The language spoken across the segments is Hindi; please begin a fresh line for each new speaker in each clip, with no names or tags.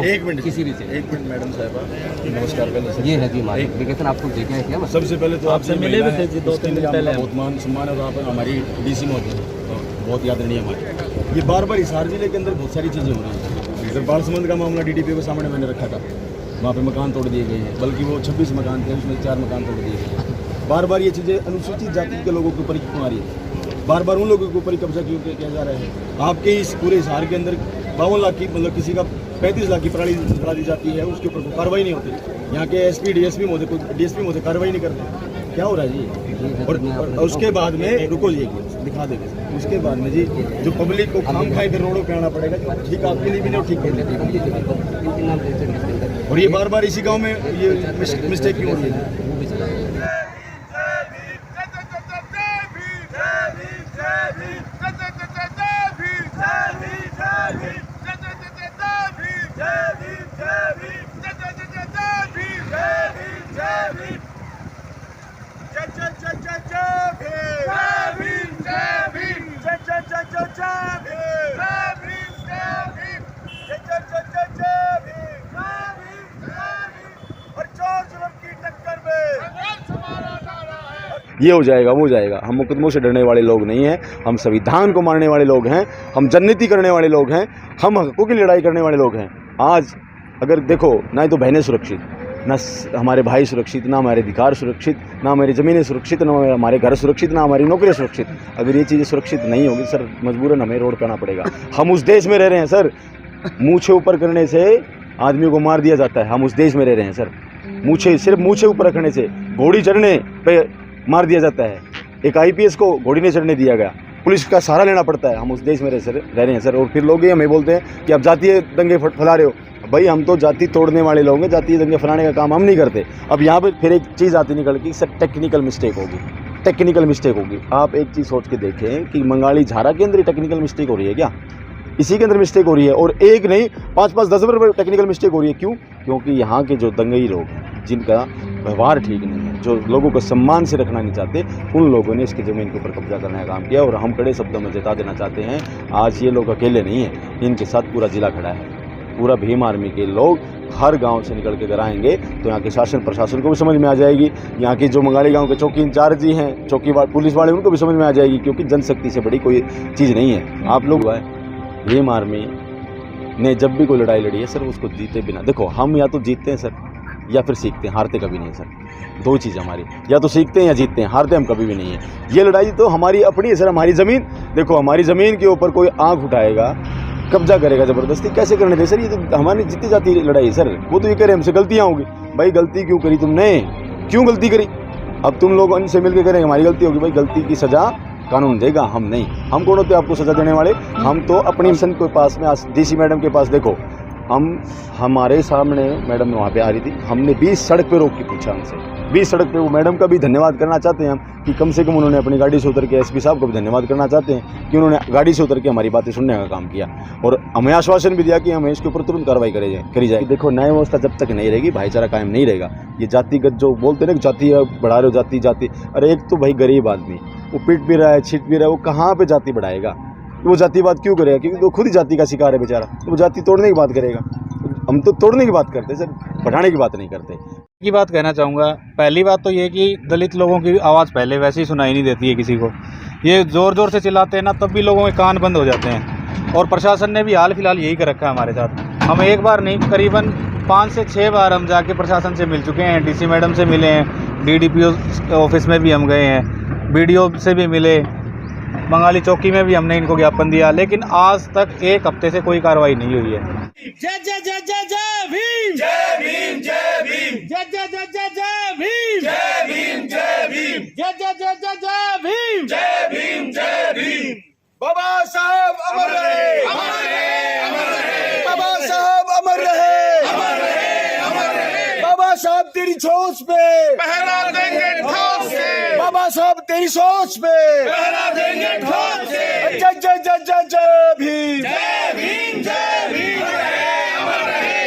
एक मिनट
किसी भी से।
एक मिनट मैडम साहबा, नमस्कार। पहले
ये है जी हमारी एप्लीकेशन, आपको देखे हैं क्या?
सबसे पहले तो आपसे
मिले भी थे जी, 2-3 दिन पहले।
बहुत मान सम्मान है, और आप हमारी डीसी महोदय बहुत आदरणीय हमारे। ये बार बार हिसार जिले के अंदर बहुत सारी चीज़ें हो रही हैं। इधर बालसमंद का मामला डीडीपी के सामने मैंने रखा था, वहाँ पे मकान तोड़ दिए गए हैं, बल्कि वो 26 मकान थे, उसमें 4 मकान तोड़ दिए गए हैं। बार बार ये चीज़ें अनुसूचित जाति के लोगों के ऊपर क्यों आ रही है? बार बार उन लोगों के ऊपर ही कब्जा क्यों किया जा रहा है? आपके इस पूरे हिसार के अंदर 52 लाख की, मतलब किसी का 35 लाख की पराली जला दी जाती है, उसके ऊपर कार्रवाई नहीं होती। यहाँ के एसपी डीएसपी महोदय कार्रवाई नहीं करते। क्या हो रहा है जी? और उसके बाद में रुको जी, दिखा देंगे। उसके बाद में जी जो पब्लिक को खाम खाए इधर रोडों पे आना पड़ेगा, जो ठीक आपके लिए भी नहीं ठीक कर लेते। और ये बार बार इसी गाँव में ये मिस्टेक क्यों हो रही है? ये हो जाएगा, वो हो जाएगा। हम मुकदमों से डरने वाले लोग नहीं हैं, हम संविधान को मानने वाले लोग हैं, हम जननीति करने वाले लोग हैं, हम हकों की लड़ाई करने वाले लोग हैं। आज अगर देखो, ना तो बहनें सुरक्षित, ना हमारे भाई सुरक्षित, ना हमारे अधिकार सुरक्षित, ना हमारी ज़मीनें सुरक्षित, ना हमारे घर सुरक्षित, ना हमारी नौकरियाँ सुरक्षित। अगर ये चीज़ें सुरक्षित नहीं होगी सर, मजबूरन हमें रोड पे आना पड़ेगा। हम उस देश में रह रहे हैं सर, मूछे ऊपर करने से आदमी को मार दिया जाता है। हम उस देश में रह रहे हैं सर, सिर्फ मूछे ऊपर रखने से, घोड़ी चढ़ने पे मार दिया जाता है। एक आईपीएस को घोड़ी नहीं चढ़ने दिया गया, पुलिस का सहारा लेना पड़ता है। हम उस देश में रह रहे हैं सर। और फिर लोग ये हमें बोलते हैं कि आप जातीय दंगे फैला रहे हो। भाई हम तो जाति तोड़ने वाले लोग हैं, जातीय दंगे फैलाने का काम हम नहीं करते। अब यहाँ पे फिर एक चीज़ आती निकल की सर, टेक्निकल मिस्टेक होगी। आप एक चीज़ सोच के देखें कि मंगाली झारा के अंदर ही टेक्निकल मिस्टेक हो रही है क्या? इसी के अंदर मिस्टेक हो रही है, और एक नहीं 5-5, 10 टेक्निकल मिस्टेक हो रही है। क्यों? क्योंकि यहाँ के जो दंगई लोग हैं, जिनका व्यवहार ठीक नहीं है, जो लोगों को सम्मान से रखना नहीं चाहते, उन लोगों ने इसकी ज़मीन के ऊपर कब्जा करने का काम किया। और हम कड़े शब्दों में जता देना चाहते हैं, आज ये लोग अकेले नहीं हैं, इनके साथ पूरा जिला खड़ा है। पूरा भीम आर्मी के लोग हर गांव से निकल के अगर आएंगे तो यहाँ के शासन प्रशासन को भी समझ में आ जाएगी, यहाँ की जो मंगाली गांव के चौकी इंचार्ज जी हैं, पुलिस वाले, उनको भी समझ में आ जाएगी। क्योंकि जनशक्ति से बड़ी कोई चीज़ नहीं है। आप लोग भीम आर्मी ने जब भी कोई लड़ाई लड़ी है सर, उसको जीते बिना, देखो हम या तो जीतते हैं सर, या फिर सीखते हैं, हारते कभी नहीं सर। दो चीज़ हमारी, या तो सीखते हैं या जीतते हैं, हारते हम कभी भी नहीं है। ये लड़ाई तो हमारी अपनी है सर। हमारी ज़मीन, देखो हमारी ज़मीन के ऊपर कोई आँख उठाएगा, कब्जा करेगा ज़बरदस्ती, कैसे करने दे सर? ये तो हमारी जीती जाती लड़ाई है सर। वो तो ये कह रहे हमसे गलतियाँ होगी। भाई गलती क्यों करी तुमने? क्यों गलती करी? अब तुम लोग उनसे मिलकर करें हमारी गलती होगी। भाई गलती की सज़ा कानून देगा, हम नहीं। हम कौन होते आपको सज़ा देने वाले? हम तो अपनी मिशन के पास में, डीसी मैडम के पास देखो, हमारे सामने मैडम वहाँ पे आ रही थी, हमने 20 सड़क पे रोक के पूछा उनसे, 20 सड़क पे। वो मैडम का भी धन्यवाद करना चाहते हैं हम कि कम से कम उन्होंने अपनी गाड़ी से उतर के, एसपी साहब को भी धन्यवाद करना चाहते हैं कि उन्होंने गाड़ी से उतर के हमारी बातें सुनने का काम किया। और हमें आश्वासन भी दिया कि हमें इसके ऊपर तुरंत कार्रवाई करी जाए। देखो न्याय व्यवस्था जब तक नहीं रहेगी, भाईचारा कायम नहीं रहेगा। ये जातिगत जो बोलते हैं ना, जाति बढ़ा रहे हो, जाति, अरे एक तो भाई गरीब आदमी, वो पिट भी रहा है, छिट भी रहा है, वो कहाँ पे जाति बढ़ाएगा? वो जातिवाद क्यों करेगा? क्योंकि वो खुद ही जाति का शिकार है बेचारा। तो वो जाति तोड़ने की बात करेगा। हम तो तोड़ने की बात करते हैं सर, बढ़ाने की बात नहीं करते।
की बात कहना चाहूँगा, पहली बात तो ये कि दलित लोगों की आवाज़ पहले वैसे ही सुनाई नहीं देती है किसी को। ये ज़ोर ज़ोर से चिल्लाते हैं ना, तब भी लोगों के कान बंद हो जाते हैं। और प्रशासन ने भी हाल फिलहाल यही कर रखा है हमारे साथ। हम एक बार नहीं, करीबन 5 से 6 बार हम जाके प्रशासन से मिल चुके हैं। डीसी मैडम से मिले हैं, डीडीपीओ ऑफिस में भी हम गए हैं, बीडीओ से भी मिले, मंगाली चौकी में भी हमने इनको ज्ञापन दिया, लेकिन आज तक 1 हफ्ते से कोई कार्रवाई नहीं हुई है।
जय जय जय जय जय भीम, जय भीम, जय भीम, जय जय जय जय जय भीम, जय भीम, जय भीम, जय जय जय जय जय भीम, जय भीम, जय भीम। बाबा साहब अमर रहे, अमर रहे, अमर रहे। बाबा साहब अमर रहे, अमर रहे, अमर रहे। बाबा साहब तेरी सोच पे पहरा देंगे ठोक से, बाबा साहब तेरी सोच पे पहरा देंगे ठोक से। जय जय जय जय जय भीम, जय भीम, जय भीम।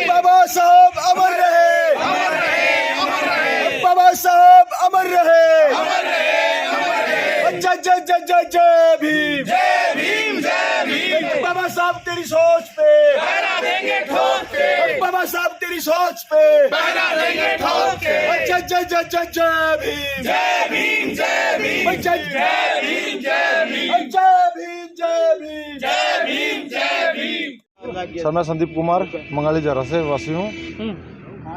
बाबा साहब अमर रहे, अमर रहे, अमर रहे। बाबा साहब अमर रहे, अमर रहे, अमर रहे। जय जय जय जय जय भीम, जय भीम, जय भीम। बाबा साहब तेरी सोच पे पहरा देंगे ठोक से, बाबा तेरी सोच पे पहरा देंगे ठोक के। जय जय जय जय जय भीम, जय भीम जय भीम, जय भीम जय भीम, जय भीम जय भीम, जय भीम जय भीम।
सर मैं संदीप कुमार मंगाली जरा से वासी हूँ।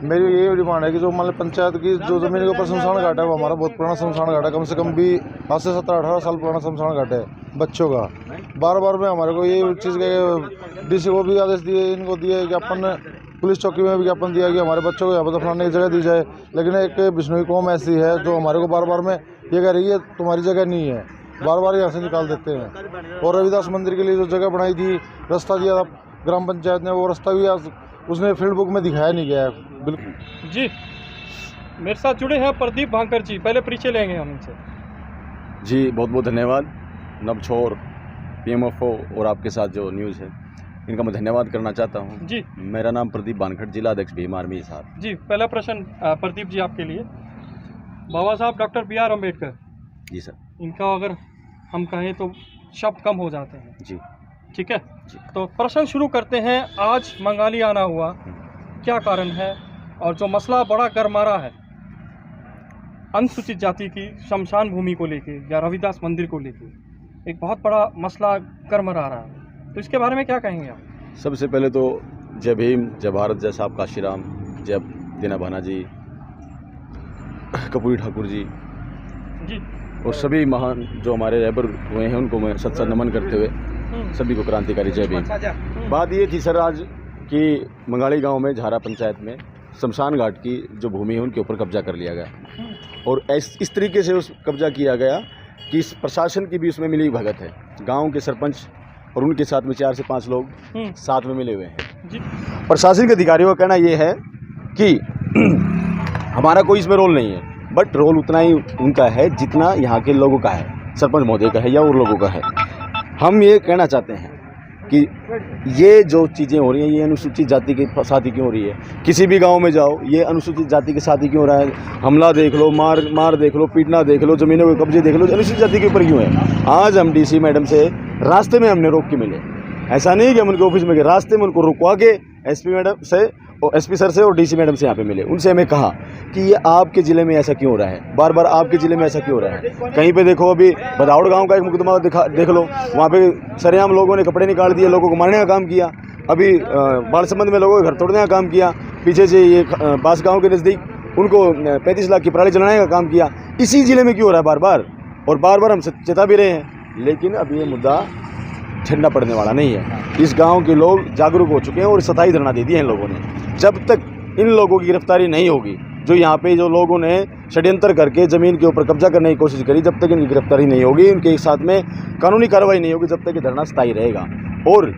मेरी ये डिमांड है कि जो मतलब पंचायत की जो ज़मीन के ऊपर शमशान घाट है वो हमारा बहुत पुराना शमशान घाट है, कम से कम भी आज से 17-18 साल पुराना शमशान घाट है बच्चों का। बार बार में हमारे को ये चीज़ के डीसी को भी आदेश दिए, इनको दिए कि अपन पुलिस चौकी में विज्ञापन दिया कि हमारे बच्चों को यहाँ पर दफनाने की जगह दी जाए, लेकिन एक बिश्नोई कौम ऐसी है जो हमारे को बार बार में ये कह रही है तुम्हारी जगह नहीं है, बार बार यहाँ से निकाल देते हैं। और रविदास मंदिर के लिए जो जगह बनाई थी, रास्ता दिया था ग्राम पंचायत ने, वो रास्ता भी आज उसने फील्ड बुक में दिखाया नहीं गया है बिल्कुल।
जी मेरे साथ जुड़े हैं प्रदीप भांकर जी, पहले परिचय लेंगे हम इनसे।
जी बहुत बहुत धन्यवाद नवछोर PMFO और आपके साथ जो न्यूज़ है इनका मैं धन्यवाद करना चाहता हूँ।
जी
मेरा नाम प्रदीप बानखट, जिला अध्यक्ष भीम आर्मी हिसार।
जी पहला प्रश्न प्रदीप जी आपके लिए। बाबा साहब doctor BR Ambedkar
ji sir.
इनका अगर हम कहें तो शब्द कम हो जाते हैं,
जी
ठीक है
जी।
तो प्रश्न शुरू करते हैं। आज मंगाली आना हुआ, क्या कारण है? और जो मसला बड़ा गरमारा है अनुसूचित जाति की शमशान भूमि को लेके या रविदास मंदिर को लेके, एक बहुत बड़ा मसला गरमरा रहा है, तो इसके बारे में क्या कहेंगे आप?
सबसे पहले तो जय भीम, जय भारत, जय साहब काशीराम, जय दीना भाना जी, कपूरी ठाकुर जी
जी
और सभी महान जो हमारे रहबर हुए हैं उनको मैं सत नमन करते हुए सभी को क्रांतिकारी जय भीम। बात ये थी सर आज कि मंगाली गांव में झारा पंचायत में शमशान घाट की जो भूमि है उनके ऊपर कब्जा कर लिया गया और इस तरीके से उस कब्जा किया गया कि इस प्रशासन की भी उसमें मिली भगत है। गांव के सरपंच और उनके साथ में 4 से 5 लोग साथ में मिले हुए हैं।
जी
प्रशासन के अधिकारियों का कहना ये है कि हमारा कोई इसमें रोल नहीं है, बट रोल उतना ही उनका है जितना यहाँ के लोगों का है, सरपंच महोदय का है या और लोगों का है। हम ये कहना चाहते हैं कि ये जो चीज़ें हो रही हैं ये अनुसूचित जाति के साथ ही क्यों हो रही है। किसी भी गांव में जाओ ये अनुसूचित जाति के साथ ही क्यों हो रहा है। हमला देख लो, मार देख लो, पीटना देख लो, ज़मीनों के कब्जे देख लो, अनुसूचित जाति के ऊपर क्यों है। आज हम DC मैडम से रास्ते में हमने रोक के मिले, ऐसा नहीं कि हम उनके ऑफिस में गए, रास्ते में उनको रुकवा के SP मैडम से और SP सर से और DC मैडम से यहाँ पे मिले। उनसे हमें कहा कि ये आपके ज़िले में ऐसा क्यों हो रहा है, बार बार आपके ज़िले में ऐसा क्यों हो रहा है। कहीं पे देखो अभी बदाउड़ गांव का एक मुकदमा देख लो, वहाँ पे सरेआम लोगों ने कपड़े निकाल दिए, लोगों को मारने का काम किया। अभी बालसमंद में लोगों के घर तोड़ने का काम किया। पीछे से ये बास गाँव के नज़दीक उनको 35 लाख की पराली जलाने का काम किया। इसी ज़िले में क्यों हो रहा है बार बार, और बार बार हम चेता भी रहे हैं, लेकिन अब ये मुद्दा ठंडा पड़ने वाला नहीं है। इस गांव के लोग जागरूक हो चुके हैं और सताई धरना दे दी है इन लोगों ने। जब तक इन लोगों की गिरफ्तारी नहीं होगी, जो यहाँ पे जो लोगों ने षड्यंत्र करके ज़मीन के ऊपर कब्जा करने की कोशिश करी, जब तक इनकी गिरफ्तारी नहीं होगी, उनके साथ में कानूनी कार्रवाई नहीं होगी, जब तक ये धरना स्थायी रहेगा। और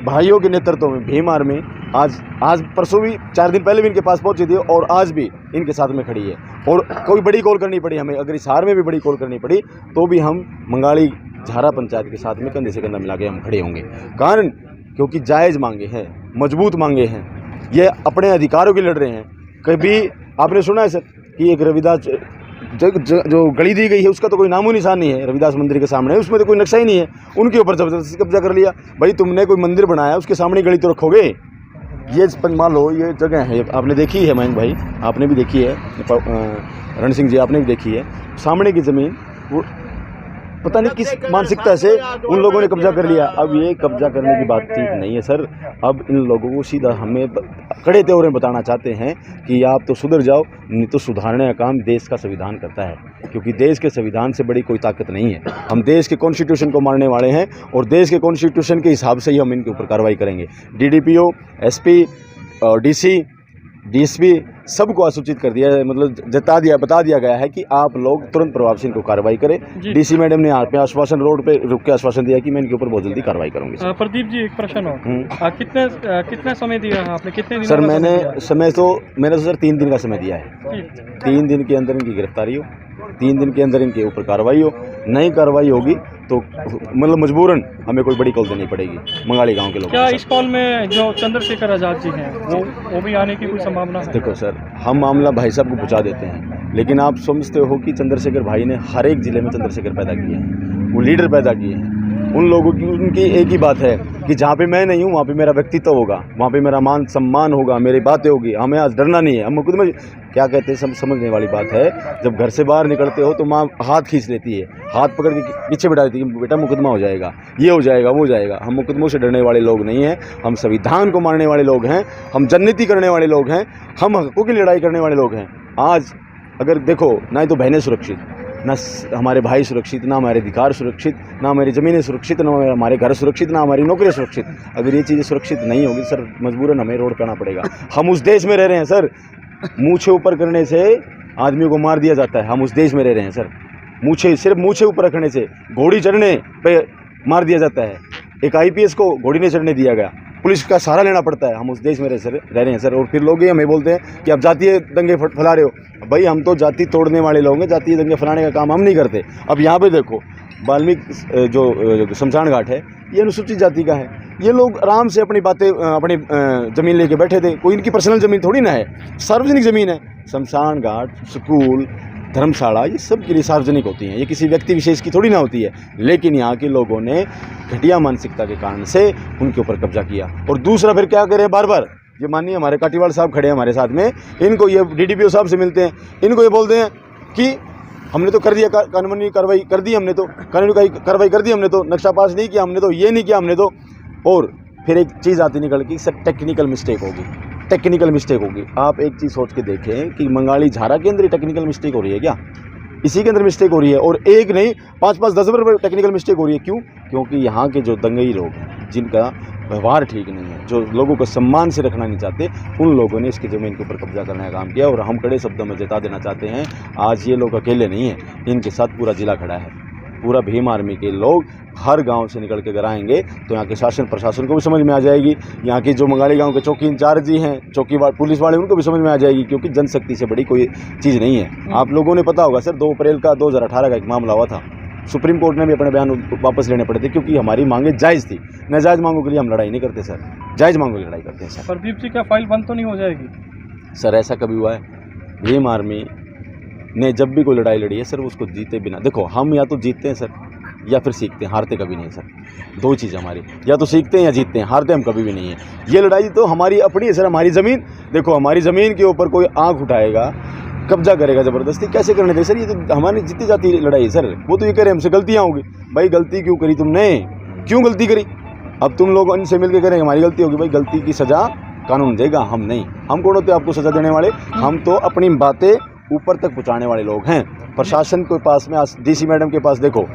भाइयों के नेतृत्व में भीम आर्मी आज परसों भी 4 दिन पहले भी इनके पास पहुंची थी और आज भी इनके साथ में खड़ी है। और कोई बड़ी कॉल करनी पड़ी हमें, अगर हिसार में भी बड़ी कॉल करनी पड़ी तो भी हम मंगाली झारा पंचायत के साथ में कंधे से कंधा मिला के हम खड़े होंगे। कारण क्योंकि जायज़ मांगे हैं, मजबूत मांगे हैं, ये अपने अधिकारों के लड़ रहे हैं। कभी आपने सुना है सर कि एक रविदास जो गली दी गई है उसका तो कोई नामो निशान नहीं है, रविदास मंदिर के सामने उसमें तो कोई नक्शा ही नहीं है, उनके ऊपर जबरदस्ती कब्जा कर लिया। भाई तुमने कोई मंदिर बनाया उसके सामने गली तो रखोगे। ये मान लो ये जगह है, आपने देखी है मयंक भाई, आपने भी देखी है, रण सिंह जी आपने भी देखी है, सामने की ज़मीन वो पता नहीं किस मानसिकता से उन लोगों ने कब्जा कर लिया। अब ये कब्जा करने की बात ठीक नहीं है सर। अब इन लोगों को सीधा हमें कड़े तेवर में बताना चाहते हैं कि आप तो सुधर जाओ, नहीं तो सुधारने का काम देश का संविधान करता है, क्योंकि देश के संविधान से बड़ी कोई ताकत नहीं है। हम देश के कॉन्स्टिट्यूशन को मानने वाले हैं और देश के कॉन्स्टिट्यूशन के हिसाब से ही हम इनके ऊपर कार्रवाई करेंगे। DDPO, SP और DC, DSP सबको सूचित कर दिया है, मतलब बता दिया गया है कि आप लोग तुरंत प्रभाव से इनको कार्रवाई करें। DC मैडम ने यहाँ पे आश्वासन रोड पे रुक के आश्वासन दिया कि मैं इनके ऊपर बहुत जल्दी कार्रवाई करूंगी।
प्रदीप जी एक प्रश्न हो, कितना समय दिया है आपने, कितने दिन?
सर मैंने सर 3 दिन का समय दिया है। 3 दिन के अंदर इनकी गिरफ्तारी हो, 3 दिन के अंदर इनके ऊपर कार्रवाई हो। नहीं कार्रवाई होगी तो मतलब मजबूरन हमें कोई बड़ी कॉल देनी पड़ेगी मंगाली गांव के लोगों को।
क्या इस कॉल में जो चंद्रशेखर आज़ाद जी हैं वो भी आने की कोई संभावना है?
देखो सर, हम मामला भाई साहब को पहुंचा देते हैं, लेकिन आप समझते हो कि चंद्रशेखर भाई ने हर एक ज़िले में चंद्रशेखर पैदा किए हैं, वो लीडर पैदा किए हैं। उन लोगों की उनकी एक ही बात है कि जहाँ पे मैं नहीं हूँ वहाँ पे मेरा व्यक्तित्व होगा, वहाँ पे मेरा मान सम्मान होगा, मेरी बातें होगी, हमें आज डरना नहीं है। हम मुकदमे क्या कहते हैं समझने वाली बात है, जब घर से बाहर निकलते हो तो माँ हाथ खींच लेती है, हाथ पकड़ के पीछे बिठा देती है कि बेटा मुकदमा हो जाएगा, ये हो जाएगा, वो हो जाएगा। हम मुकदमों से डरने वाले लोग नहीं हैं, हम संविधान को मानने वाले लोग हैं, हम जननीति करने वाले लोग हैं, हम हकों की लड़ाई करने वाले लोग हैं। आज अगर देखो, ना तो बहनें सुरक्षित, ना हमारे भाई सुरक्षित, ना हमारे अधिकार सुरक्षित, ना हमारी ज़मीनें सुरक्षित, ना हमारे घर सुरक्षित, ना हमारी नौकरियाँ सुरक्षित। अगर ये चीज़ें सुरक्षित नहीं होगी सर, मजबूरन हमें रोड करना पड़ेगा। हम उस देश में रह रहे हैं सर, मूछे ऊपर करने से आदमी को मार दिया जाता है। हम उस देश में रह रहे हैं सर, सिर्फ मूछे ऊपर रखने से, घोड़ी चढ़ने पे मार दिया जाता है। एक IPS को घोड़ी नहीं चढ़ने दिया गया, पुलिस का सहारा लेना पड़ता है। हम उस देश में रह रहे हैं सर। और फिर लोग ये हमें बोलते हैं कि आप जातीय दंगे फैला रहे हो। भाई हम तो जाति तोड़ने वाले लोग हैं, जातीय दंगे फैलाने का काम हम नहीं करते। अब यहाँ पे देखो, वाल्मीकि जो शमशान घाट है ये अनुसूचित जाति का है। ये लोग आराम से अपनी बातें, अपनी ज़मीन लेके बैठे थे, कोई इनकी पर्सनल ज़मीन थोड़ी ना है, सार्वजनिक ज़मीन है। शमशान घाट, स्कूल, धर्मशाला, ये सब के लिए सार्वजनिक होती हैं, ये किसी व्यक्ति विशेष की थोड़ी ना होती है। लेकिन यहाँ के लोगों ने घटिया मानसिकता के कारण से उनके ऊपर कब्जा किया। और दूसरा फिर क्या करें, बार बार ये मानिए हमारे काटीवाल साहब खड़े हैं हमारे साथ में, इनको ये DDPO साहब से मिलते हैं, इनको ये बोलते हैं कि हमने तो कर दिया, कानूनी कार्रवाई कर दी, हमने तो कानूनी कार्रवाई कर दी, हमने तो नक्शा पास नहीं किया, हमने तो ये नहीं किया, हमने तो। और फिर एक चीज़ आती निकल की, सर टेक्निकल मिस्टेक होगी, टेक्निकल मिस्टेक होगी। आप एक चीज़ सोच के देखें कि मंगाली झारा के अंदर ही टेक्निकल मिस्टेक हो रही है क्या? इसी के अंदर मिस्टेक हो रही है, और एक नहीं 5-5, 10 बार टेक्निकल मिस्टेक हो रही है। क्यों? क्योंकि यहाँ के जो दंगई लोग हैं, जिनका व्यवहार ठीक नहीं है, जो लोगों को सम्मान से रखना नहीं चाहते, उन लोगों ने इसकी ज़मीन के ऊपर कब्जा करने का काम किया। और हम कड़े शब्दों में जता देना चाहते हैं, आज ये लोग अकेले नहीं हैं, इनके साथ पूरा जिला खड़ा है। पूरा भीम आर्मी के लोग हर गांव से निकल के घर आएंगे तो यहाँ के शासन प्रशासन को भी समझ में आ जाएगी, यहाँ के जो मंगाली गांव के चौकी इंचार्ज जी हैं, चौकी पुलिस वाले, उनको भी समझ में आ जाएगी। क्योंकि जनशक्ति से बड़ी कोई चीज़ नहीं है। आप लोगों ने पता होगा सर, 2 अप्रैल का 2018 का एक मामला हुआ था, सुप्रीम कोर्ट ने भी अपने बयान वापस लेने पड़े थे, क्योंकि हमारी मांगे जायज़ थी। नाजायज़ मांगों के लिए हम लड़ाई नहीं करते सर, जायज़ मांगों की लड़ाई करते हैं सर।
प्रदीप जी, क्या फाइल बंद तो नहीं हो जाएगी?
सर ऐसा कभी हुआ है? भीम आर्मी ने जब भी कोई लड़ाई लड़ी है सर, उसको जीते बिना, देखो हम या तो जीतते हैं सर या फिर सीखते हैं, हारते कभी नहीं सर। 2 चीज़ हमारी, या तो सीखते हैं या जीतते हैं, हारते हम कभी भी नहीं है। ये लड़ाई तो हमारी अपनी है सर, हमारी ज़मीन। देखो हमारी ज़मीन के ऊपर कोई आँख उठाएगा, कब्जा करेगा ज़बरदस्ती, कैसे करने दें सर? ये तो हमारी जीती जाती लड़ाई है सर। वो तो ये कह रहे हमसे गलतियाँ होगी। भाई गलती क्यों करी तुमने? क्यों गलती करी? अब तुम लोग इनसे मिल के करें हमारी गलती होगी। भाई गलती की सज़ा कानून देगा, हम नहीं। हम कौन होते आपको सज़ा देने वाले? हम तो अपनी बातें ऊपर तक पहुँचाने वाले लोग हैं। प्रशासन के पास में, आज DC मैडम के पास देखो,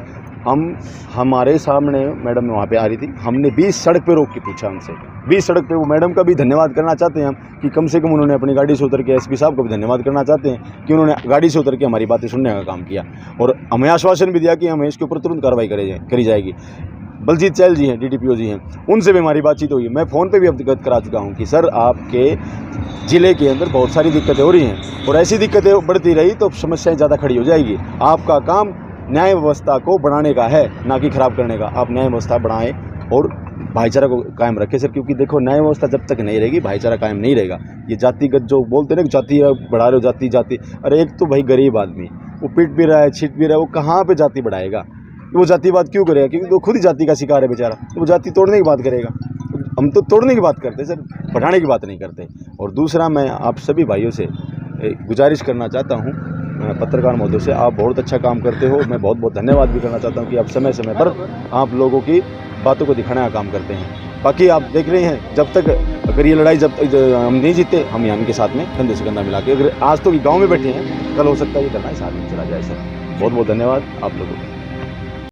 हमारे सामने मैडम वहाँ पे आ रही थी, हमने 20 सड़क पे रोक के पूछा उनसे, 20 सड़क पे। वो मैडम का भी धन्यवाद करना चाहते हैं हम कि कम से कम उन्होंने अपनी गाड़ी से उतर के, SP साहब को भी धन्यवाद करना चाहते हैं कि उन्होंने गाड़ी से उतर के हमारी बातें सुनने का काम किया। और हमें आश्वासन भी दिया कि हमें इसके ऊपर तुरंत कार्रवाई करी जाएगी। बलजीत चहल जी हैं, DDPO जी हैं, उनसे भी हमारी बातचीत हुई। मैं फ़ोन पे भी अवगत करा चुका हूँ कि सर आपके ज़िले के अंदर बहुत सारी दिक्कतें हो रही हैं, और ऐसी दिक्कतें बढ़ती रही तो समस्याएं ज़्यादा खड़ी हो जाएगी। आपका काम न्याय व्यवस्था को बढ़ाने का है, ना कि ख़राब करने का। आप न्याय व्यवस्था बढ़ाएं और भाईचारा को कायम रखें सर, क्योंकि देखो न्याय व्यवस्था जब तक नहीं रहेगी, भाईचारा कायम नहीं रहेगा। ये जातिगत जो बोलते हैं ना, जाति बढ़ा रहे हो, जाति जाति, अरे एक तो भाई गरीब आदमी वो पिट भी रहा है, छिट भी रहा है, वो कहाँ पे जाति बढ़ाएगा? वो जातिवाद क्यों करेगा? क्योंकि वो खुद ही जाति का शिकार है बेचारा, तो वो जाति तोड़ने की बात करेगा। हम तो तोड़ने की बात करते हैं सर, बढ़ाने की बात नहीं करते। और दूसरा, मैं आप सभी भाइयों से गुजारिश करना चाहता हूँ, पत्रकार महोदय से, आप बहुत अच्छा काम करते हो। मैं बहुत बहुत धन्यवाद भी करना चाहता हूँ कि आप समय समय पर आप लोगों की बातों को दिखाने का काम करते हैं। बाकी आप देख रहे हैं, जब तक अगर ये लड़ाई जब हम नहीं जीते, हम यहाँ के साथ में कंधे से कंधा मिला के, अगर आज तो गाँव में बैठे हैं, कल हो सकता है ये करना साथ में चला जाए सर। बहुत बहुत धन्यवाद आप लोगों को।